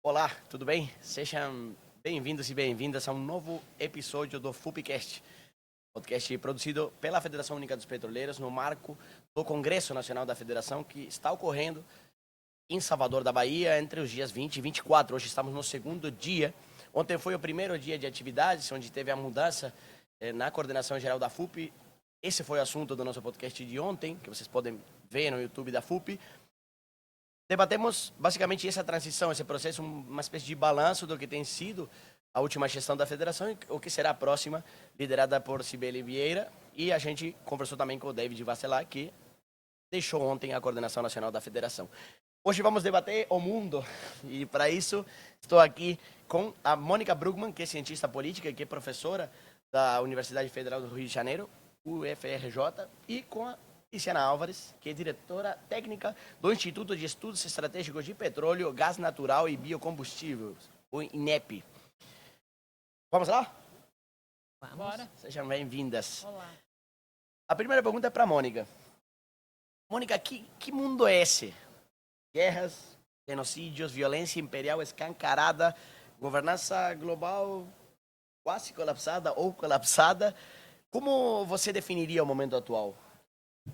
Olá, tudo bem? Sejam bem-vindos e bem-vindas a um novo episódio do FUPcast, podcast produzido pela Federação Única dos Petroleiros no marco do Congresso Nacional da Federação que está ocorrendo em Salvador da Bahia entre os dias 20 e 24. Hoje estamos no segundo dia. Ontem foi o primeiro dia de atividades, onde teve a mudança na coordenação geral da FUP. Esse foi o assunto do nosso podcast de ontem, que vocês podem ver no YouTube da FUP. Debatemos basicamente essa transição, esse processo, uma espécie de balanço do que tem sido a última gestão da federação e o que será a próxima, liderada por Cibele Vieira. E a gente conversou também com o David Vasselar, que deixou ontem a coordenação nacional da federação. Hoje vamos debater o mundo e para isso estou aqui com a Mônica Brugman, que é cientista política e que é professora da Universidade Federal do Rio de Janeiro, UFRJ, e com a Luciana Álvares, que é diretora técnica do Instituto de Estudos Estratégicos de Petróleo, Gás Natural e Biocombustíveis, o INEP. Vamos lá? Vamos. Bora. Sejam bem-vindas. Olá. A primeira pergunta é para a Mônica. Mônica, que mundo é esse? Guerras, genocídios, violência imperial escancarada, governança global quase colapsada ou colapsada. Como você definiria o momento atual?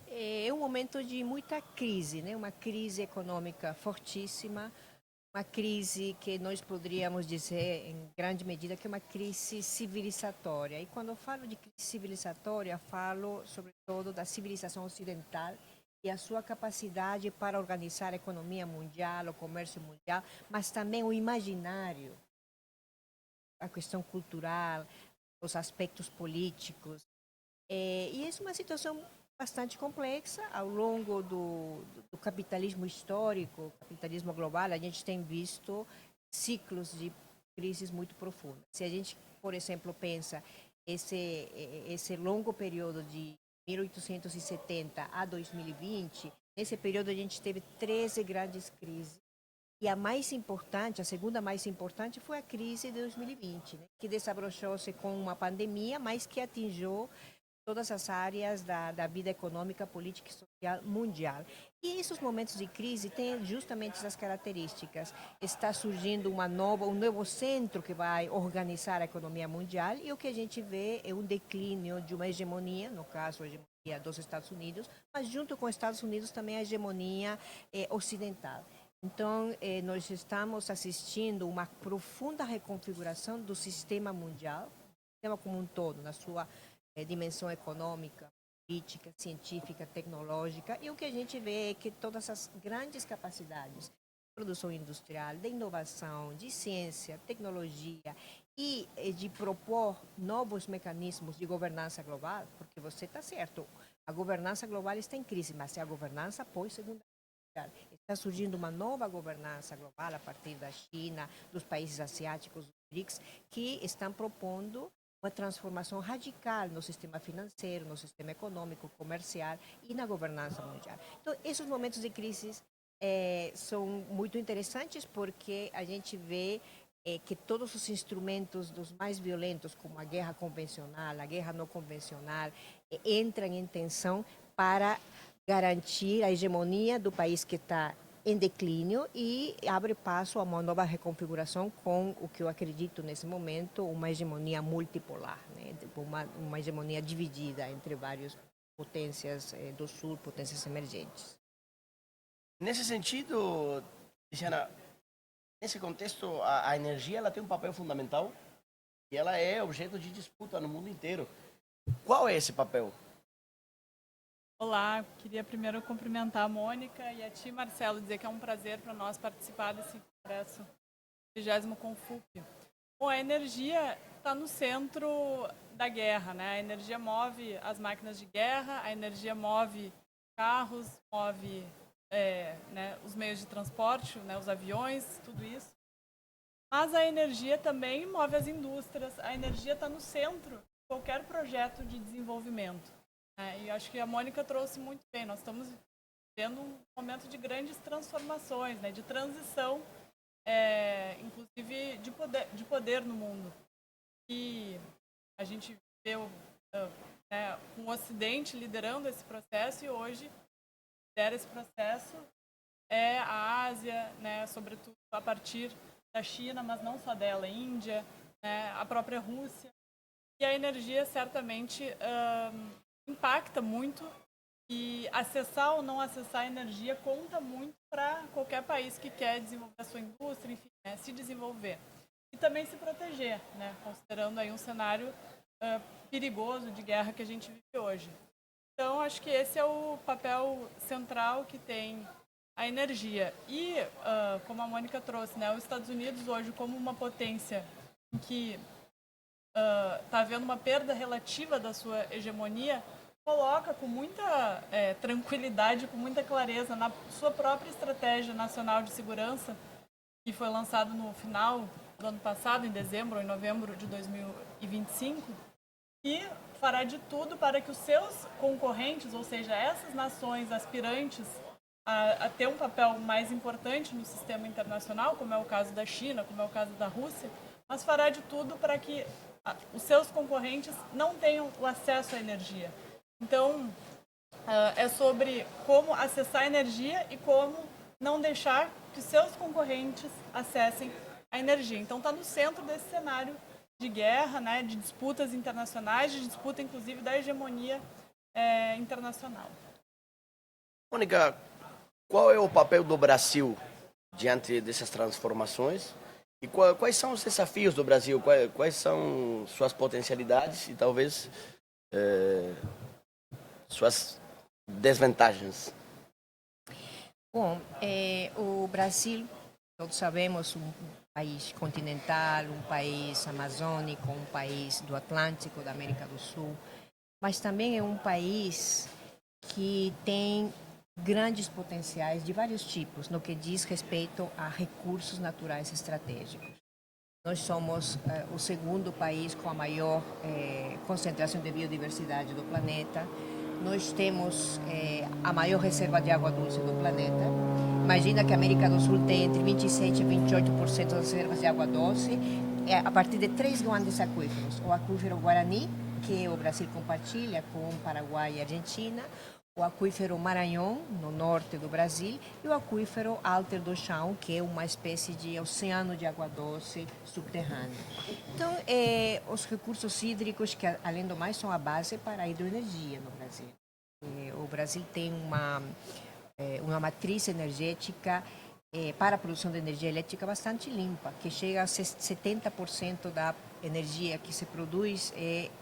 É um momento de muita crise, né? Uma crise econômica fortíssima, uma crise que nós poderíamos dizer, em grande medida, que é uma crise civilizatória. E quando eu falo de crise civilizatória, falo sobretudo da civilização ocidental e a sua capacidade para organizar a economia mundial, o comércio mundial, mas também o imaginário, a questão cultural, os aspectos políticos. E essa é uma situação bastante complexa. Ao longo do capitalismo histórico, capitalismo global, a gente tem visto ciclos de crises muito profundas. Se a gente, por exemplo, pensa esse longo período de 1870 a 2020, nesse período a gente teve 13 grandes crises. E a mais importante, a segunda mais importante, foi a crise de 2020, né? Que desabrochou-se com uma pandemia, mas que atingiu todas as áreas da vida econômica, política e social mundial. E esses momentos de crise têm justamente essas características. Está surgindo um novo centro que vai organizar a economia mundial e o que a gente vê é um declínio de uma hegemonia, no caso a hegemonia dos Estados Unidos, mas junto com os Estados Unidos também a hegemonia ocidental. Então, nós estamos assistindo uma profunda reconfiguração do sistema mundial, sistema como um todo, na sua dimensão econômica, política, científica, tecnológica, e o que a gente vê é que todas as grandes capacidades de produção industrial, de inovação, de ciência, tecnologia e de propor novos mecanismos de governança global, porque você está certo, a governança global está em crise, mas é a governança pós-segunda Guerra. Está surgindo uma nova governança global a partir da China, dos países asiáticos, dos BRICS, que estão propondo uma transformação radical no sistema financeiro, no sistema econômico, comercial e na governança mundial. Então, esses momentos de crise são muito interessantes porque a gente vê que todos os instrumentos dos mais violentos, como a guerra convencional, a guerra não convencional, entram em tensão para garantir a hegemonia do país que está em declínio e abre passo a uma nova reconfiguração com o que eu acredito nesse momento, uma hegemonia multipolar, né? Uma hegemonia dividida entre várias potências do sul, potências emergentes. Nesse sentido, Luciana, nesse contexto, a energia ela tem um papel fundamental e ela é objeto de disputa no mundo inteiro. Qual é esse papel? Olá, queria primeiro cumprimentar a Mônica e a ti, Marcelo, dizer que é um prazer para nós participar desse congresso 30º Confúp. Bom, a energia está no centro da guerra, né? A energia move as máquinas de guerra, a energia move carros, move os meios de transporte, né? Os aviões, tudo isso. Mas a energia também move as indústrias, a energia está no centro de qualquer projeto de desenvolvimento. E acho que a Mônica trouxe muito bem. Nós estamos vivendo um momento de grandes transformações, né, de transição, inclusive de poder no mundo. E a gente vê com o Ocidente liderando esse processo e hoje lidera esse processo a Ásia, né, sobretudo a partir da China, mas não só dela, Índia, né, a própria Rússia. E a energia certamente impacta muito, e acessar ou não acessar a energia conta muito para qualquer país que quer desenvolver a sua indústria, enfim, né, se desenvolver. E também se proteger, né, considerando aí um cenário perigoso de guerra que a gente vive hoje. Então, acho que esse é o papel central que tem a energia. E, como a Mônica trouxe, né, os Estados Unidos hoje como uma potência em que está havendo uma perda relativa da sua hegemonia, coloca com muita tranquilidade, com muita clareza na sua própria estratégia nacional de segurança, que foi lançado no final do ano passado, em dezembro ou em novembro de 2025, e fará de tudo para que os seus concorrentes, ou seja, essas nações aspirantes a ter um papel mais importante no sistema internacional, como é o caso da China, como é o caso da Rússia, mas fará de tudo para que os seus concorrentes não tenham o acesso à energia. Então, é sobre como acessar a energia e como não deixar que seus concorrentes acessem a energia. Então, está no centro desse cenário de guerra, né, de disputas internacionais, de disputa, inclusive, da hegemonia internacional. Mônica, qual é o papel do Brasil diante dessas transformações? E quais são os desafios do Brasil? Quais são suas potencialidades e talvez suas desvantagens? Bom, o Brasil, todos sabemos, um país continental, um país amazônico, um país do Atlântico, da América do Sul, mas também é um país que tem grandes potenciais de vários tipos no que diz respeito a recursos naturais estratégicos. Nós somos o segundo país com a maior concentração de biodiversidade do planeta. Nós temos a maior reserva de água doce do planeta. Imagina que a América do Sul tem entre 27% e 28% das reservas de água doce, a partir de 3 grandes aquíferos. O aquífero Guarani, que o Brasil compartilha com o Paraguai e a Argentina, o aquífero Maranhão, no norte do Brasil, e o aquífero Alter do Chão, que é uma espécie de oceano de água doce subterrâneo. Então, os recursos hídricos, que além do mais são a base para a hidroenergia no Brasil. O Brasil tem uma matriz energética para a produção de energia elétrica bastante limpa, que chega a 70% da energia que se produz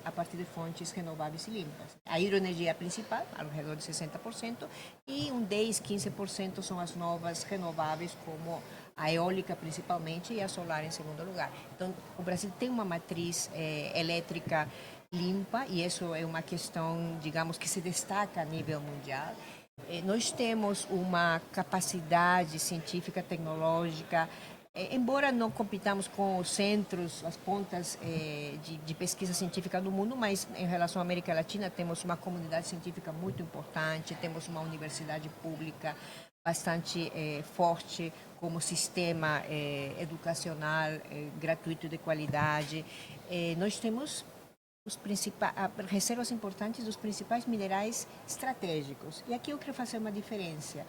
a partir de fontes renováveis e limpas. A hidroenergia é a principal, ao redor de 60%, e 10, 15% são as novas renováveis, como a eólica principalmente e a solar em segundo lugar. Então, o Brasil tem uma matriz elétrica limpa, e isso é uma questão, digamos, que se destaca a nível mundial. Nós temos uma capacidade científica, tecnológica, embora não compitamos com os centros, as pontas de pesquisa científica do mundo, mas em relação à América Latina temos uma comunidade científica muito importante, temos uma universidade pública bastante forte como sistema educacional gratuito de qualidade. Nós temos reservas importantes dos principais minerais estratégicos. E aqui eu quero fazer uma diferença.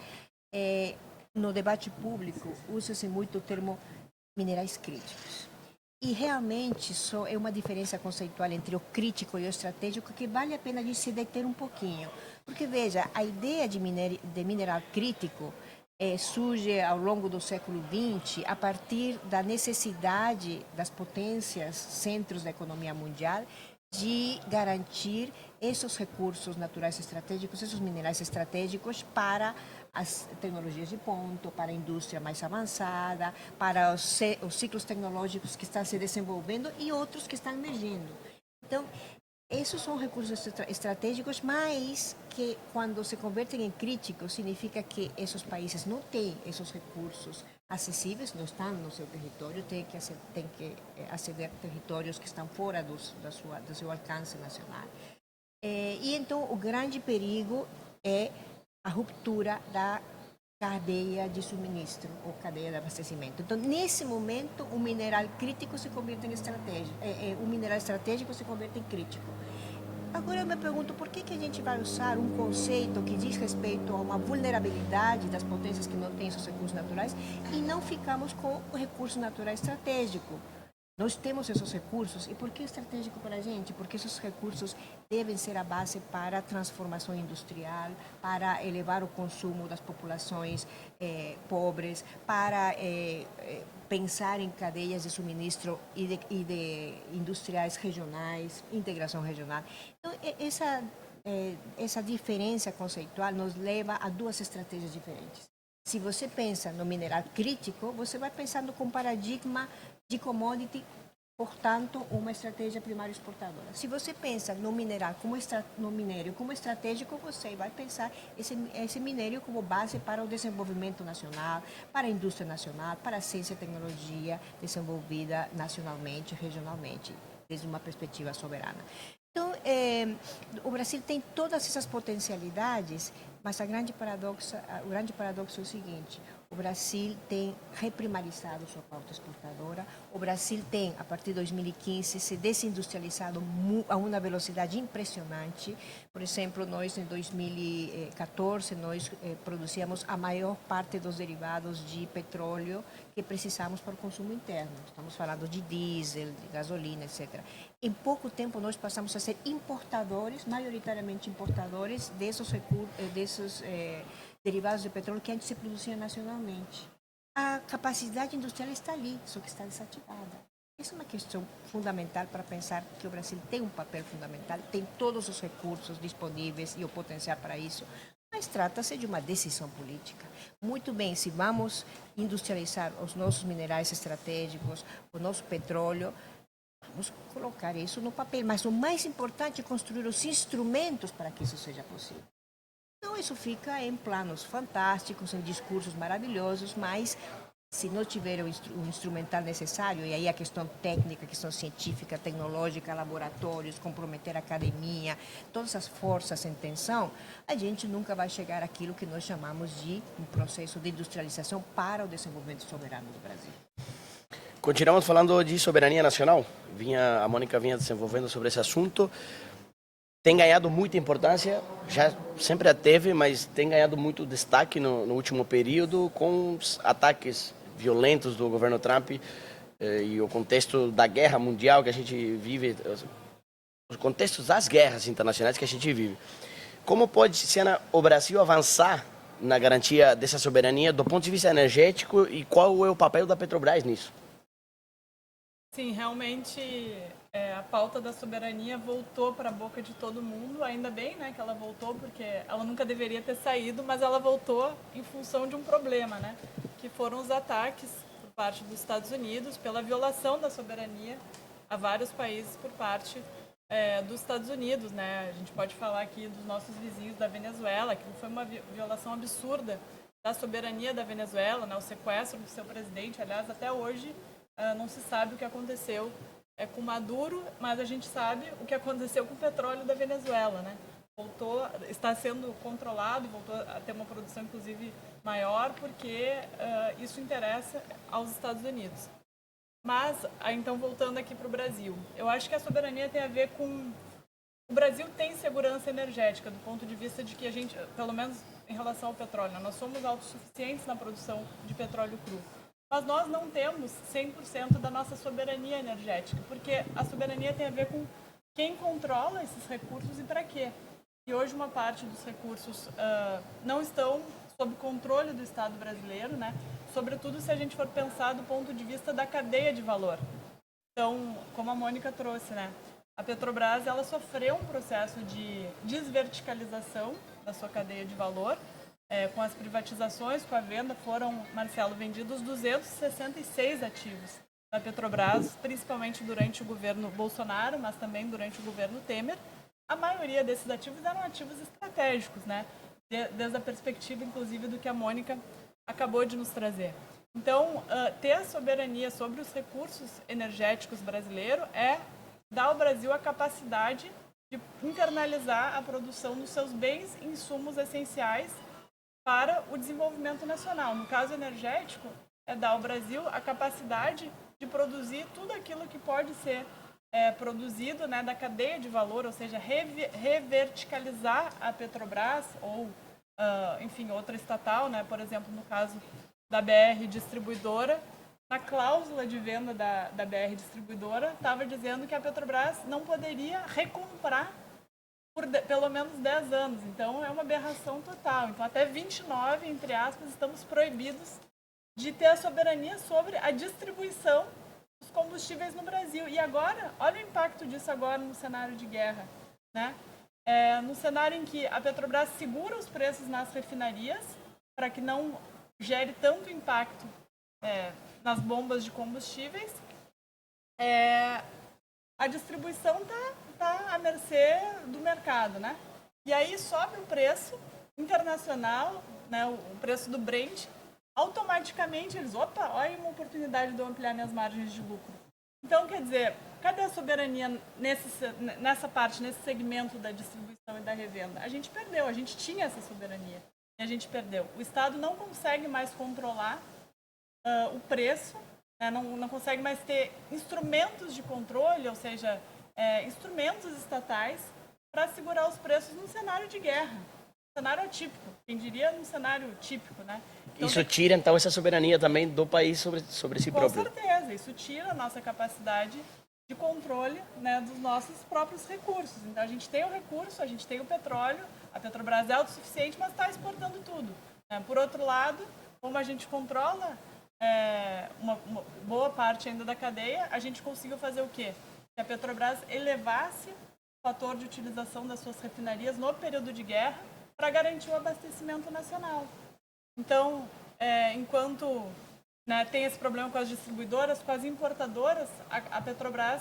No debate público, usa-se muito o termo minerais críticos. E realmente só é uma diferença conceitual entre o crítico e o estratégico que vale a pena a gente se deter um pouquinho. Porque, veja, a ideia de mineral crítico surge ao longo do século XX a partir da necessidade das potências, centros da economia mundial, de garantir esses recursos naturais estratégicos, esses minerais estratégicos para as tecnologias de ponto, para a indústria mais avançada, para os ciclos tecnológicos que estão se desenvolvendo e outros que estão emergindo. Então, esses são recursos estratégicos, mas que quando se convertem em críticos, significa que esses países não têm esses recursos acessíveis, não estão no seu território, tem que aceder a territórios que estão fora do seu alcance nacional. E então o grande perigo é a ruptura da cadeia de suministro ou cadeia de abastecimento. Então, nesse momento, o mineral crítico se converte em estratégico, o mineral estratégico se converte em crítico. Agora eu me pergunto por que a gente vai usar um conceito que diz respeito a uma vulnerabilidade das potências que não têm seus recursos naturais e não ficamos com o recurso natural estratégico. Nós temos esses recursos e por que é estratégico para a gente? Porque esses recursos devem ser a base para a transformação industrial, para elevar o consumo das populações pobres, para pensar em cadeias de suministro e de industriais regionais, integração regional. Então, essa diferença conceitual nos leva a duas estratégias diferentes. Se você pensa no mineral crítico, você vai pensando com paradigma de commodity, portanto, uma estratégia primária exportadora. Se você pensa no mineral no minério como estratégico, você vai pensar esse minério como base para o desenvolvimento nacional, para a indústria nacional, para a ciência e tecnologia desenvolvida nacionalmente, regionalmente, desde uma perspectiva soberana. Então, o Brasil tem todas essas potencialidades, mas o grande paradoxo é o seguinte: o Brasil tem reprimarizado sua pauta exportadora, o Brasil tem, a partir de 2015, se desindustrializado a uma velocidade impressionante. Por exemplo, nós em 2014, nós produzíamos a maior parte dos derivados de petróleo que precisamos para o consumo interno. Estamos falando de diesel, de gasolina, etc. Em pouco tempo, nós passamos a ser importadores, majoritariamente importadores, desses derivados de petróleo que antes se produziam nacionalmente. A capacidade industrial está ali, só que está desativada. Essa é uma questão fundamental para pensar que o Brasil tem um papel fundamental, tem todos os recursos disponíveis e o potencial para isso, mas trata-se de uma decisão política. Muito bem, se vamos industrializar os nossos minerais estratégicos, o nosso petróleo, vamos colocar isso no papel, mas o mais importante é construir os instrumentos para que isso seja possível. Então, isso fica em planos fantásticos, em discursos maravilhosos, mas se não tiver o instrumental necessário, e aí a questão técnica, a questão científica, tecnológica, laboratórios, comprometer a academia, todas as forças em tensão, a gente nunca vai chegar àquilo que nós chamamos de um processo de industrialização para o desenvolvimento soberano do Brasil. Continuamos falando de soberania nacional. A Mônica vinha desenvolvendo sobre esse assunto. Tem ganhado muita importância, já sempre a teve, mas tem ganhado muito destaque no último período com os ataques violentos do governo Trump e o contexto da guerra mundial que a gente vive, os contextos das guerras internacionais que a gente vive. Como pode, Ciana, o Brasil avançar na garantia dessa soberania do ponto de vista energético e qual é o papel da Petrobras nisso? Sim, realmente a pauta da soberania voltou para a boca de todo mundo, ainda bem, né, que ela voltou, porque ela nunca deveria ter saído, mas ela voltou em função de um problema, né, que foram os ataques por parte dos Estados Unidos pela violação da soberania a vários países por parte dos Estados Unidos, né. A gente pode falar aqui dos nossos vizinhos da Venezuela, que foi uma violação absurda da soberania da Venezuela, né, o sequestro do seu presidente. Aliás, até hoje não se sabe o que aconteceu com Maduro, mas a gente sabe o que aconteceu com o petróleo da Venezuela, né? Está sendo controlado, voltou a ter uma produção inclusive maior, porque isso interessa aos Estados Unidos. Mas, então voltando aqui para o Brasil, eu acho que a soberania tem a ver com... O Brasil tem segurança energética do ponto de vista de que a gente, pelo menos em relação ao petróleo, nós somos autossuficientes na produção de petróleo cru. Mas nós não temos 100% da nossa soberania energética, porque a soberania tem a ver com quem controla esses recursos e para quê. E hoje uma parte dos recursos não estão sob controle do Estado brasileiro, né? Sobretudo se a gente for pensar do ponto de vista da cadeia de valor. Então, como a Mônica trouxe, né? A Petrobras ela sofreu um processo de desverticalização da sua cadeia de valor. Com as privatizações, com a venda, foram, Marcelo, vendidos 266 ativos da Petrobras, principalmente durante o governo Bolsonaro, mas também durante o governo Temer. A maioria desses ativos eram ativos estratégicos, né? Desde a perspectiva, inclusive, do que a Mônica acabou de nos trazer. Então, ter a soberania sobre os recursos energéticos brasileiros é dar ao Brasil a capacidade de internalizar a produção dos seus bens e insumos essenciais para o desenvolvimento nacional. No caso energético, é dar ao Brasil a capacidade de produzir tudo aquilo que pode ser produzido, né, da cadeia de valor, ou seja, reverticalizar a Petrobras ou, enfim, outra estatal, né, por exemplo, no caso da BR Distribuidora, na cláusula de venda da BR Distribuidora, estava dizendo que a Petrobras não poderia recomprar por pelo menos 10 anos. Então, é uma aberração total. Então, até 29, entre aspas, estamos proibidos de ter a soberania sobre a distribuição dos combustíveis no Brasil. E agora, olha o impacto disso agora no cenário de guerra, né? No cenário em que a Petrobras segura os preços nas refinarias para que não gere tanto impacto nas bombas de combustíveis, a distribuição está à mercê do mercado, né? E aí sobe o preço internacional, né, o preço do Brent, automaticamente eles, olha uma oportunidade de eu ampliar minhas margens de lucro. Então, quer dizer, cadê a soberania nessa parte, nesse segmento da distribuição e da revenda? A gente perdeu, a gente tinha essa soberania e a gente perdeu. O Estado não consegue mais controlar o preço, né, não consegue mais ter instrumentos de controle, ou seja, instrumentos estatais para segurar os preços num cenário de guerra, cenário atípico, quem diria num cenário típico, né? Então, isso tira, então, essa soberania também do país sobre si próprio. Com certeza, isso tira a nossa capacidade de controle, né, dos nossos próprios recursos. Então, a gente tem o recurso, a gente tem o petróleo, a Petrobras é autossuficiente, mas está exportando tudo, né? Por outro lado, como a gente controla uma boa parte ainda da cadeia, a gente conseguiu fazer o quê? Que a Petrobras elevasse o fator de utilização das suas refinarias no período de guerra para garantir o abastecimento nacional. Então, enquanto, né, tem esse problema com as distribuidoras, com as importadoras, a Petrobras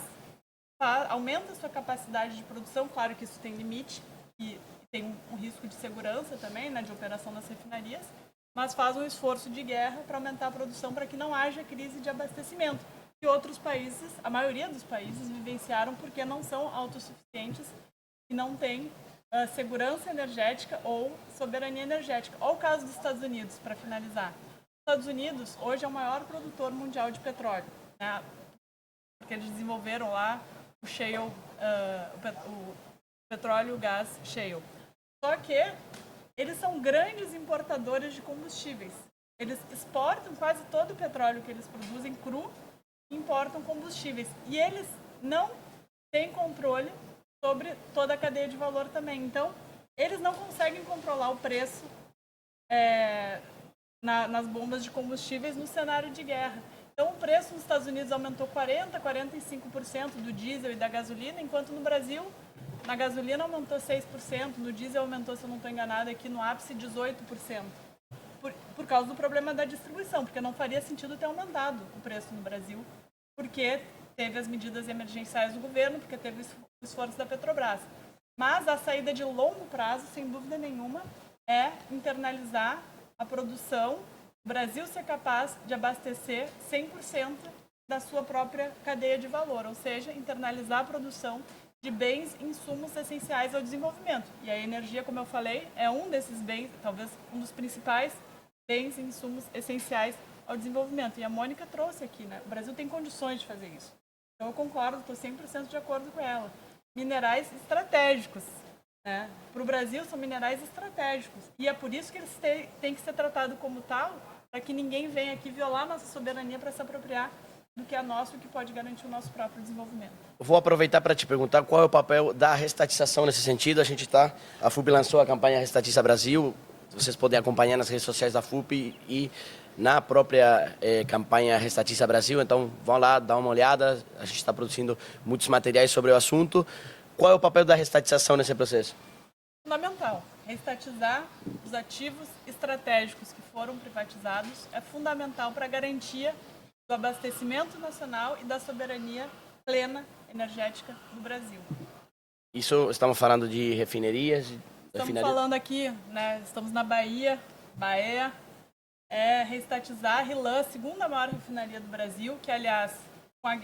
aumenta a sua capacidade de produção, claro que isso tem limite e tem um risco de segurança também, né, de operação das refinarias, mas faz um esforço de guerra para aumentar a produção para que não haja crise de abastecimento. Que outros países, a maioria dos países, vivenciaram porque não são autossuficientes e não têm segurança energética ou soberania energética. Olha o caso dos Estados Unidos, para finalizar. Os Estados Unidos hoje é o maior produtor mundial de petróleo, né? Porque eles desenvolveram lá o shale, o petróleo e o gás shale. Só que eles são grandes importadores de combustíveis. Eles exportam quase todo o petróleo que eles produzem cru e importam combustíveis. E eles não têm controle sobre toda a cadeia de valor também. Então, eles não conseguem controlar o preço nas bombas de combustíveis no cenário de guerra. Então, o preço nos Estados Unidos aumentou 40%, 45% do diesel e da gasolina, enquanto no Brasil, na gasolina aumentou 6%, no diesel aumentou, se eu não estou enganada, aqui no ápice 18%. Por causa do problema da distribuição, porque não faria sentido ter aumentado o preço no Brasil, porque teve as medidas emergenciais do governo, porque teve o esforço da Petrobras. Mas a saída de longo prazo, sem dúvida nenhuma, é internalizar a produção, o Brasil ser capaz de abastecer 100% da sua própria cadeia de valor, ou seja, internalizar a produção de bens e insumos essenciais ao desenvolvimento. E a energia, como eu falei, é um desses bens, talvez um dos principais bens e insumos essenciais ao desenvolvimento. E a Mônica trouxe aqui, né? O Brasil tem condições de fazer isso. Então eu concordo, estou 100% de acordo com ela. Minerais estratégicos, né? Para o Brasil são minerais estratégicos. E é por isso que eles têm que ser tratados como tal, para que ninguém venha aqui violar nossa soberania para se apropriar do que é nosso e que pode garantir o nosso próprio desenvolvimento. Vou aproveitar para te perguntar qual é o papel da restatização nesse sentido. A FUP lançou a campanha Restatiza Brasil, vocês podem acompanhar nas redes sociais da FUP e na própria campanha Restatiza Brasil, então vão lá, dá uma olhada, a gente está produzindo muitos materiais sobre o assunto. Qual é o papel da restatização nesse processo? Fundamental. Restatizar os ativos estratégicos que foram privatizados é fundamental para a garantia do abastecimento nacional e da soberania plena energética do Brasil. Isso, estamos falando de refinarias? Estamos falando aqui, né, estamos na Bahia, reestatizar a RLAM, a segunda maior refinaria do Brasil, que, aliás,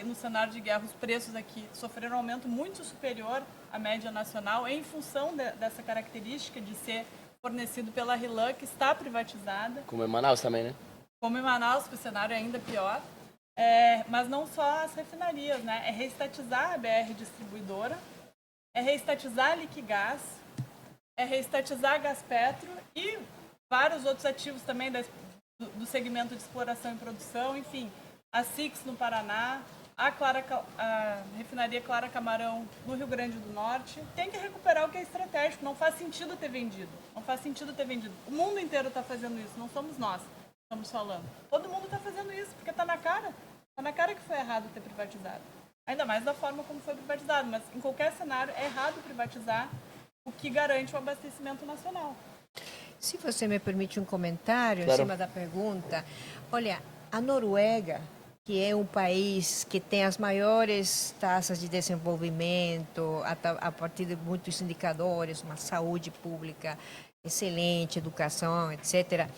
no cenário de guerra, os preços aqui sofreram um aumento muito superior à média nacional, em função dessa característica de ser fornecido pela RLAM, que está privatizada. Como em Manaus também, né? Como em Manaus, que o cenário é ainda pior. Mas não só as refinarias, né? É reestatizar a BR Distribuidora, é reestatizar a Liquigás, é reestatizar a Gaspetro e vários outros ativos também do segmento de exploração e produção, enfim, a Six no Paraná, a refinaria Clara Camarão no Rio Grande do Norte. Tem que recuperar o que é estratégico, não faz sentido ter vendido, não faz sentido ter vendido. O mundo inteiro está fazendo isso, não somos nós que estamos falando. Todo mundo está fazendo isso, porque está na cara que foi errado ter privatizado. Ainda mais da forma como foi privatizado, mas em qualquer cenário é errado privatizar o que garante o abastecimento nacional. Se você me permite um comentário Claro. em cima da pergunta, olha, a Noruega, que é um país que tem as maiores taxas de desenvolvimento a partir de muitos indicadores, uma saúde pública excelente, educação, etc.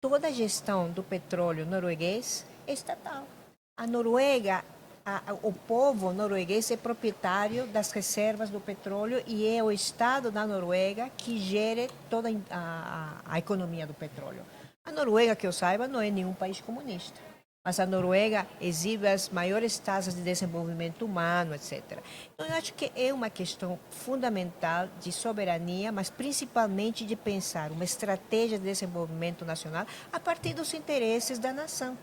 Toda a gestão do petróleo norueguês é estatal. A Noruega, o povo norueguês é proprietário das reservas do petróleo e é o Estado da Noruega que gere toda a economia do petróleo. A Noruega, que eu saiba, não é nenhum país comunista, mas a Noruega exibe as maiores taxas de desenvolvimento humano, etc. Então, eu acho que é uma questão fundamental de soberania, mas principalmente de pensar uma estratégia de desenvolvimento nacional a partir dos interesses da nação.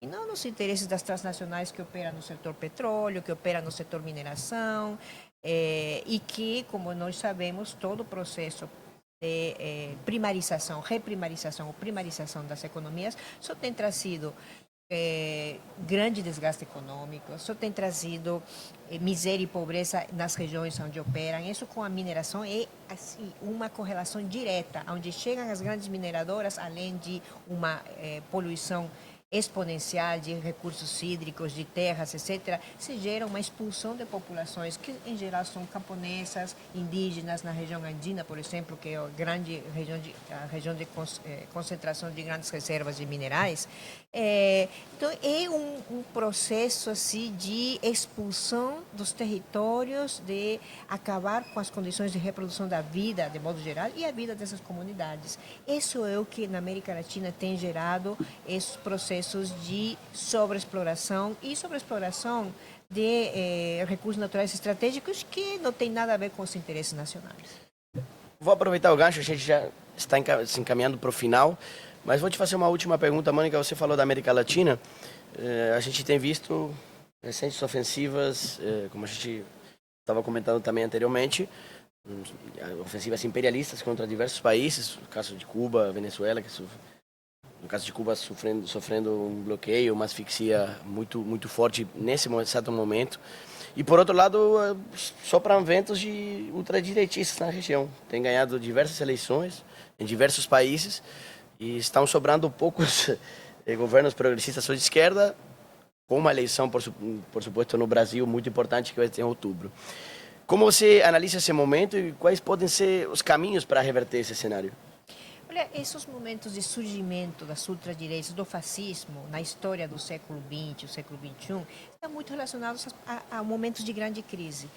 E não nos interesses das transnacionais que operam no setor petróleo, que operam no setor mineração, e que, como nós sabemos, todo o processo de primarização, reprimarização ou primarização das economias só tem trazido grande desgaste econômico, só tem trazido miséria e pobreza nas regiões onde operam. Isso com a mineração é assim, uma correlação direta, onde chegam as grandes mineradoras, além de uma poluição exponencial de recursos hídricos, de terras, etc., se gera uma expulsão de populações que, em geral, são camponesas, indígenas, na região andina, por exemplo, que é a região de concentração de grandes reservas de minerais. Então, é um processo assim, de expulsão dos territórios, de acabar com as condições de reprodução da vida, de modo geral, e a vida dessas comunidades. Isso é o que, na América Latina, tem gerado esses processos de sobreexploração e sobreexploração de recursos naturais estratégicos que não tem nada a ver com os interesses nacionais. Vou aproveitar o gancho, a gente já está se encaminhando para o final, mas vou te fazer uma última pergunta, Mônica. Você falou da América Latina, a gente tem visto recentes ofensivas, como a gente estava comentando também anteriormente, ofensivas imperialistas contra diversos países, no caso de Cuba, Venezuela, no caso de Cuba sofrendo um bloqueio, uma asfixia muito forte nesse exato momento. E por outro lado, sopram ventos de ultradireitistas na região. Tem ganhado diversas eleições em diversos países e estão sobrando poucos governos progressistas ou de esquerda, com uma eleição, por suposto, no Brasil muito importante que vai ter em outubro. Como você analisa esse momento e quais podem ser os caminhos para reverter esse cenário? Olha, esses momentos de surgimento das ultradireitas, do fascismo, na história do século XX, o século XXI, estão muito relacionados a momentos de grande crise.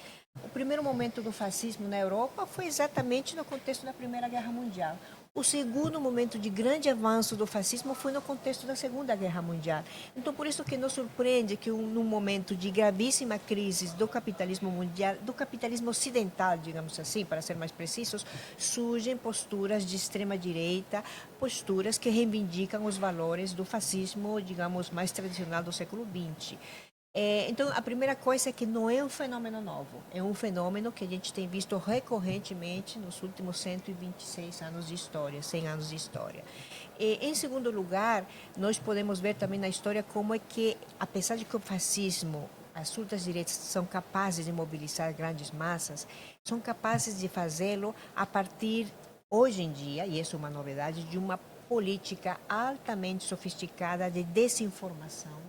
O primeiro momento do fascismo na Europa foi exatamente no contexto da Primeira Guerra Mundial. O segundo momento de grande avanço do fascismo foi no contexto da Segunda Guerra Mundial. Então, por isso que nos surpreende que num momento de gravíssima crise do capitalismo mundial, do capitalismo ocidental, digamos assim, para ser mais precisos, surgem posturas de extrema-direita, posturas que reivindicam os valores do fascismo, digamos, mais tradicional do século XX. Então, a primeira coisa é que não é um fenômeno novo, é um fenômeno que a gente tem visto recorrentemente nos últimos 126 anos de história, 100 anos de história. Em segundo lugar, nós podemos ver também na história como é que, apesar de que o fascismo, as ultradireitas são capazes de mobilizar grandes massas, são capazes de fazê-lo a partir, hoje em dia, e isso é uma novidade, de uma política altamente sofisticada de desinformação,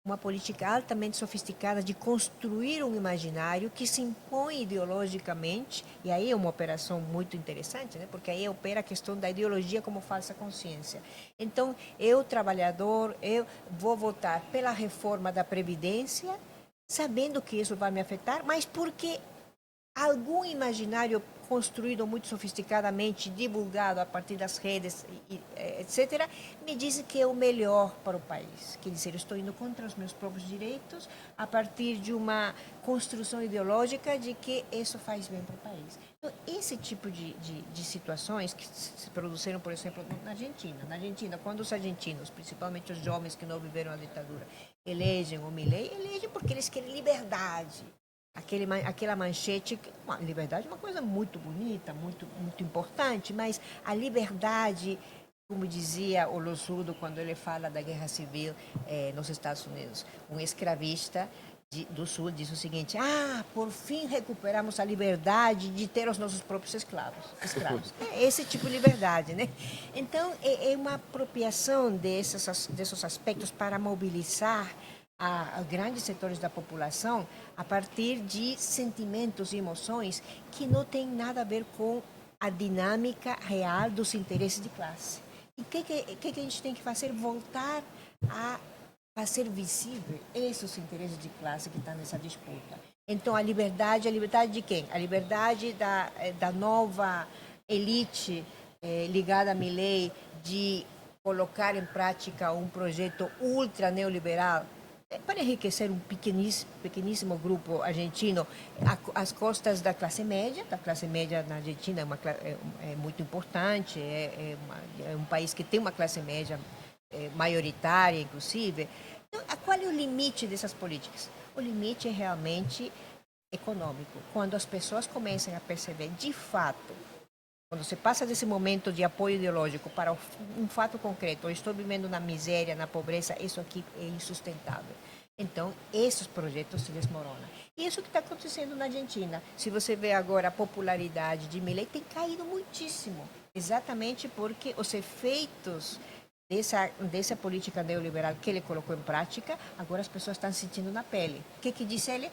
uma política altamente sofisticada de construir um imaginário que se impõe ideologicamente, e aí é uma operação muito interessante, né? Porque aí opera a questão da ideologia como falsa consciência. Então, eu, trabalhador, eu vou votar pela reforma da Previdência, sabendo que isso vai me afetar, mas porque algum imaginário construído muito sofisticadamente, divulgado a partir das redes, etc., me dizem que é o melhor para o país. Quer dizer, eu estou indo contra os meus próprios direitos a partir de uma construção ideológica de que isso faz bem para o país. Então, esse tipo de situações que se produziram, por exemplo, na Argentina. Na Argentina, quando os argentinos, principalmente os jovens que não viveram a ditadura, elegem o Milei, elegem porque eles querem liberdade. Aquela manchete, a liberdade é uma coisa muito bonita, muito importante, mas a liberdade, como dizia o Losurdo quando ele fala da guerra civil nos Estados Unidos, um escravista do Sul diz o seguinte: por fim recuperamos a liberdade de ter os nossos próprios escravos. É esse tipo de liberdade, né? Então, é uma apropriação desses aspectos para mobilizar a grandes setores da população a partir de sentimentos e emoções que não têm nada a ver com a dinâmica real dos interesses de classe. E o que a gente tem que fazer? Voltar a fazer visível esses interesses de classe que estão nessa disputa. Então, a liberdade de quem? A liberdade da nova elite ligada a Milei de colocar em prática um projeto ultra neoliberal para enriquecer um pequeníssimo grupo argentino às costas da classe média. A classe média na Argentina é muito importante, é um país que tem uma classe média maioritária, inclusive. Então, qual é o limite dessas políticas? O limite é realmente econômico. Quando as pessoas começam a perceber, de fato, quando você passa desse momento de apoio ideológico para um fato concreto, eu estou vivendo na miséria, na pobreza, isso aqui é insustentável. Então, esses projetos se desmoronam. E isso que está acontecendo na Argentina. Se você vê agora a popularidade de Milei, tem caído muitíssimo. Exatamente porque os efeitos dessa política neoliberal que ele colocou em prática, agora as pessoas estão sentindo na pele. O que diz ele?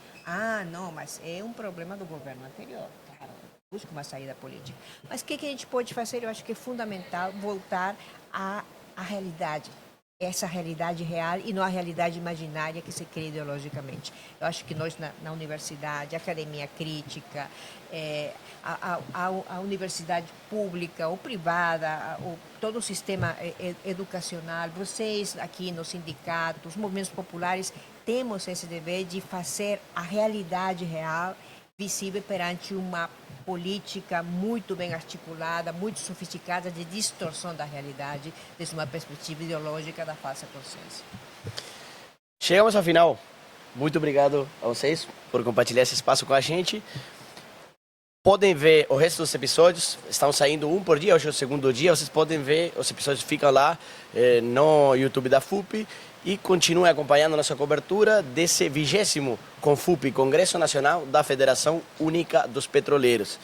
Não, mas é um problema do governo anterior. Claro, busca uma saída política. Mas o que a gente pode fazer? Eu acho que é fundamental voltar à realidade. Essa realidade real e não a realidade imaginária que se cria ideologicamente. Eu acho que nós, na universidade, a academia crítica, a universidade pública ou privada, todo o sistema educacional, vocês aqui nos sindicatos, os movimentos populares, temos esse dever de fazer a realidade real visível perante uma política muito bem articulada, muito sofisticada de distorção da realidade desde uma perspectiva ideológica da falsa consciência. Chegamos ao final. Muito obrigado a vocês por compartilhar esse espaço com a gente. Podem ver o resto dos episódios, estão saindo um por dia, hoje é o segundo dia, vocês podem ver, os episódios ficam lá no YouTube da FUP e continuem acompanhando nossa cobertura desse 20º CONFUP, Congresso Nacional da Federação Única dos Petroleiros.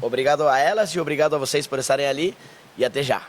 Obrigado a elas e obrigado a vocês por estarem ali e até já.